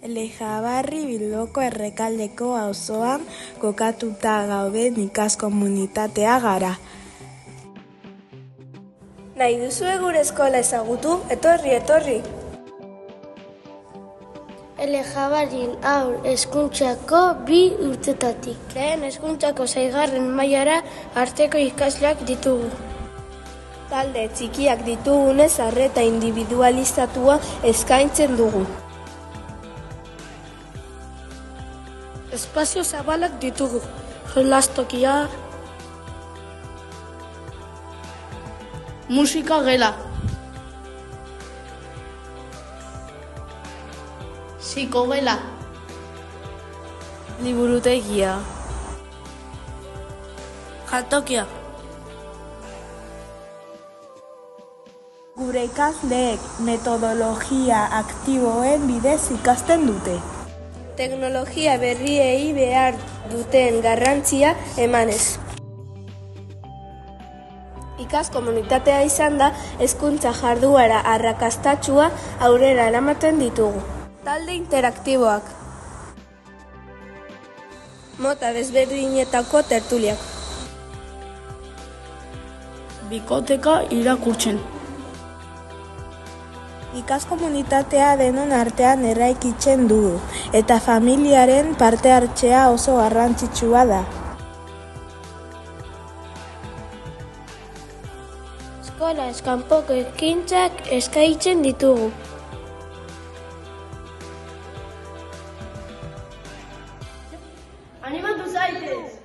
Elejabarri Bilboko Errekaldeko auzoan kokatuta gauden ikaskomunitatea gara. Nahi duzue gure eskola ezagutu? Etorri! Elejabarrin haur hezkuntzako 2 urtetatik. Lehen hezkuntzako 6. mailara arteko ikasleak ditugu. Talde txikiak ditugunez arreta indibidualizatua eskaintzen dugu. Espazio zabalak ditugu. Jolastokia, musika gela, psikogela, Liburutegia. jantokia. Gure ikasleek metodologia aktiboen bidez ikasten dute. Teknologia berriei behar duten garrantzia emanez. Ikaskomunitatea izan da hezkuntza jarduera arrakastatsua aurrera eramaten ditugu. Talde interaktiboak. Mota desberdinetako tertuliak. Bikoteka irakurtzen. Ikaskomunitatea denon artean eraikitzen dugu, eta familiaren parte hartzea oso garrantzitsua da. Eskola kanpoko ekintzak eskaintzen ditugu. Animatu zaitez!